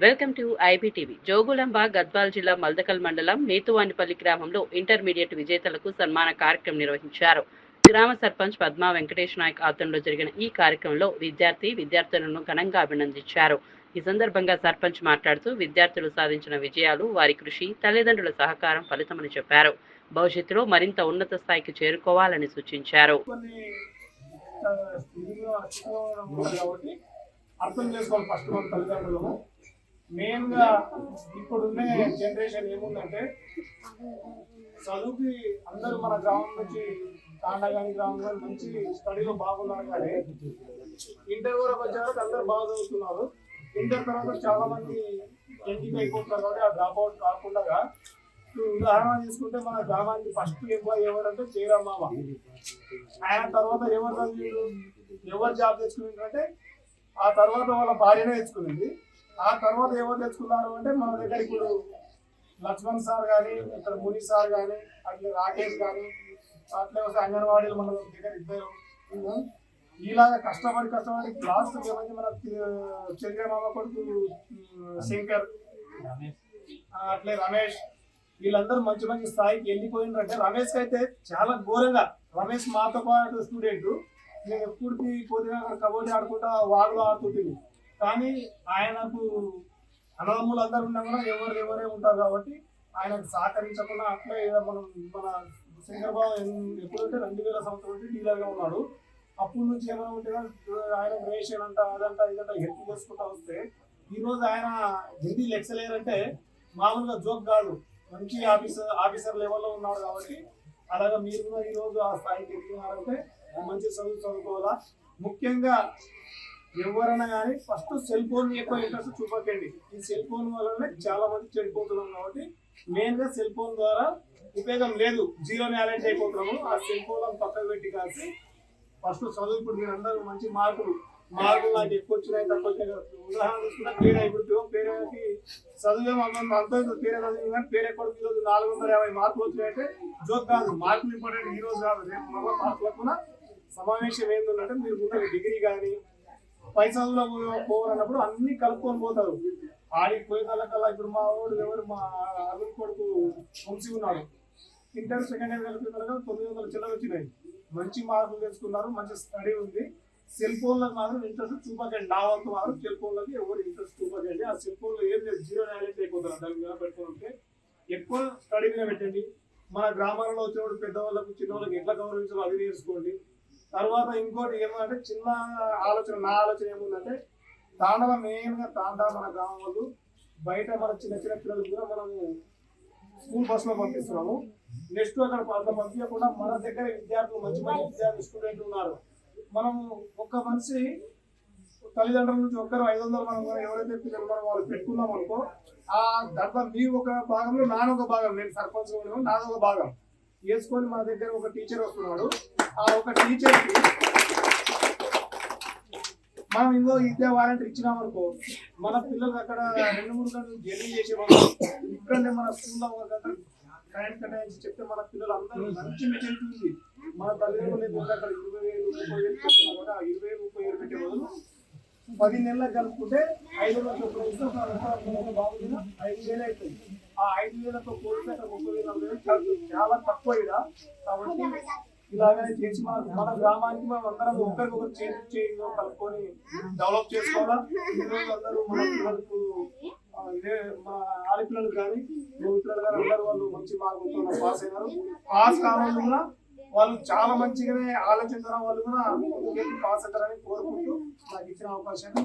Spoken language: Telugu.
Welcome to IBTV. Jogulamba Gadwal జిల్లా మల్దకల్ మండలం మేతువానిపల్లి గ్రామంలో ఇంటర్మీడియట్ విజేతలకు సన్మాన కార్యక్రమం నిర్వహించారు. గ్రామ సర్పంచ్ పద్మా వెంకటేష్ నాయక్ ఆధ్వర్యంలో జరిగిన ఈ కార్యక్రమంలో విద్యార్థులను ఘనంగా అభినందించారు. ఈ సందర్భంగా సర్పంచ్ మాట్లాడుతూ విద్యార్థులు సాధించిన విజయాలు వారి కృషి, తల్లిదండ్రుల సహకారం ఫలితమని చెప్పారు. భవిష్యత్తులో మరింత ఉన్నత స్థాయికి చేరుకోవాలని సూచించారు. అర్థం చేసుకోవాలి ఫస్ట్ మన తల్లిదండ్రులను. మెయిన్గా ఇప్పుడున్న జనరేషన్ ఏముందంటే చదువుకి అందరూ మన గ్రామం నుంచి తాండగాని గ్రామంలో మంచి స్టడీలో బాగున్నారు, కానీ ఇంటర్ వరకు వచ్చేవారికి అందరూ బాగా చదువుతున్నారు. ఇంటర్ తర్వాత చాలా మంది ఎంపిక అయిపోతున్నారు. కాబట్టి ఆ డ్రాప్ అవుట్ కాకుండా ఉదాహరణ తీసుకుంటే మన గ్రామానికి ఫస్ట్ ఎంప్లాయ్ ఎవరంటే జయరామావ. ఆయన తర్వాత ఎవరు జాబ్ తెచ్చుకున్నారంటే ఆ తర్వాత వాళ్ళ భార్యనే తెచ్చుకునింది. ఆ తర్వాత ఎవరు తెచ్చుకున్నారు అంటే మన దగ్గర ఇప్పుడు లక్ష్మణ్ సార్ కానీ, ఇక్కడ ముని సార్ కానీ, అట్లా రాకేష్ కానీ, అట్లే వస్తే అంగన్వాడీలు మన దగ్గర ఇద్దరు. ఇలాగా కష్టపడి లాస్ట్ ఏమైంది మన చంద్రమామ కొడుకు శంకర్, అట్లే రమేష్, వీళ్ళందరూ మంచి మంచి స్థాయికి వెళ్ళిపోయిందంటే రమేష్కి అయితే చాలా ఘోరంగా. రమేష్ మాతో పాటు స్టూడెంట్, నేను ఎప్పటికీ పోతే అక్కడ కబడ్డీ ఆడుకుంటా వాగులో ఆడుతుంటుంది. కానీ ఆయనకు అన్నదమ్ములు అందరూ ఉన్నా కూడా ఎవరే ఉంటారు కాబట్టి ఆయనకు సహకరించకుండా అట్లే మన శంకర్బాబు ఎప్పుడంటే 2000 సంవత్సరం నుండి డీలర్గా ఉన్నాడు. అప్పటి నుంచి ఏమైనా ఉంటే ఆయన రేషన్ అంట అదంట ఇదంట హెల్ప్ చేసుకుంటా వస్తే ఈరోజు ఆయన హిందీ లెక్చరర్ అంటే మామూలుగా జోక్ కాదు, మంచి ఆఫీసర్ లెవెల్లో ఉన్నాడు. కాబట్టి అలాగా మీరు కూడా ఈరోజు ఆ స్థాయికి ఎదిగినారంటే మంచి చదువుకోవాలా. ముఖ్యంగా ఎవరైనా కానీ ఫస్ట్ సెల్ ఫోన్ ఎక్కువ ఇంట్రెస్ట్ చూపకండి. ఈ సెల్ ఫోన్ వల్లనే చాలా మంది చెడిపోతున్నాం. కాబట్టి మెయిన్గా సెల్ ఫోన్ ద్వారా ఉపయోగం లేదు, జీరో నాలెడ్జ్ అయిపోతున్నాము. ఆ సెల్ ఫోన్ పక్కకు పెట్టి కాసి ఫస్ట్ చదువు. ఇప్పుడు మీరు అందరూ మంచి మార్కులు నాకు ఎక్కువ వచ్చినాయి తక్కువ వచ్చినాయి. ఉదాహరణ తీసుకుంటే పేరే ఇప్పుడు పేరేకి చదువేమో అంత పేరే చదివి కానీ పేరే కొడుకు ఈరోజు 450 మార్కులు వచ్చినాయంటే జోక్ కాదు. మార్కులు ఇంపార్టెంట్ ఈరోజు కాదు, రేపు మళ్ళీ మార్కులకు సమావేశం ఏంటంటే మీరు ముందు డిగ్రీ కానీ పై చదువులో పోవాలన్నప్పుడు అన్ని కలుపుకొని పోతారు. ఆడికి పోయినకల్లా ఇప్పుడు మా వాడు మా అరుణ్ కొడుకు వంశీ ఉన్నాడు, ఇంటర్ సెకండ్ ఇయర్ కలిపిన 900 చిల్లర వచ్చినాయి. మంచి మార్కులు తెచ్చుకున్నారు, మంచి స్టడీ ఉంది. సెల్ ఫోన్లకు మాత్రం ఇంట్రెస్ట్ చూపకండి. నా వంతు మాత్రం సెల్ ఫోన్లకి ఎవరు ఇంట్రెస్ట్ చూపకండి. ఆ సెల్ ఫోన్లో ఏం లేదు, జీరో నాలెడ్జ్ అయిపోతారు. దాని మీద పెట్టుకుంటే ఎక్కువ స్టడీ మీద పెట్టండి. మన గ్రామాలలో వచ్చినప్పుడు పెద్దవాళ్ళకు చిన్నవాళ్ళకి ఎట్లా గౌరవించాలో అది నేర్చుకోండి. తర్వాత ఇంకోటి ఏమంటే చిన్న ఆలోచన, నా ఆలోచన ఏముందంటే తాండవ మెయిన్గా మన గ్రామం వాళ్ళు బయట మన చిన్న పిల్లలకు కూడా మనము స్కూల్ బస్సులో పంపిస్తున్నాము. నెక్స్ట్ అక్కడ అట్లా పంపించకుండా మన దగ్గర విద్యార్థులు మంచి స్టూడెంట్లు ఉన్నారు. మనము ఒక్క మనిషి తల్లిదండ్రుల నుంచి ఒక్కరు 500 మనం ఎవరైతే పిల్లలు మనం వాళ్ళు పెట్టుకున్నాం అనుకో, ఆ దాంట్లో మీ ఒక భాగంలో నానొక భాగం, నేను సర్పంచ్ నాదొక భాగం వేసుకొని మన దగ్గర ఒక టీచర్ వస్తున్నాడు. ఆ ఒక టీచర్కి మనం ఇంకో విద్యా వాలంటీర్ ఇచ్చినామనుకో, మన పిల్లలు అక్కడ 2-3 గంటలు జర్నీ చేసేవాళ్ళు ఇక్కడనే మన స్కూల్లో 1 గంట టైం కేటాయించి చెప్తే మన పిల్లలు అందరూ మంచి మెచ్యూరిటీ ఉంది. మన తల్లిదండ్రులు అక్కడ 20,000 30,000 కూడా 20,000 పెట్టే బదులు 10 నెలలకు కలుపుకుంటే 5,000 బాగుంది 5,000 అవుతుంది. ఆ 5,000తో పోలిస్తే అక్కడ 30,000 చాలా తక్కువ ఇదా. కాబట్టి ఇలాగనే చేసి మన గ్రామానికి మనం అందరం ఒకరికొకరు చేతిలో కలుపుకొని డెవలప్ చేసుకోవాలా. ఈరోజు అందరూ మన పిల్లలకు ఇదే మా ఆడపిల్లలు కానీ పిల్లలు కానీ అందరూ వాళ్ళు మంచి మార్కులతో పాస్ అయినారు. పాస్ కావాలి కూడా వాళ్ళు చాలా మంచిగానే ఆలోచించడం వాళ్ళు కూడా పాస్ అవుతారని కోరుకుంటూ నాకు ఇచ్చిన అవకాశాన్ని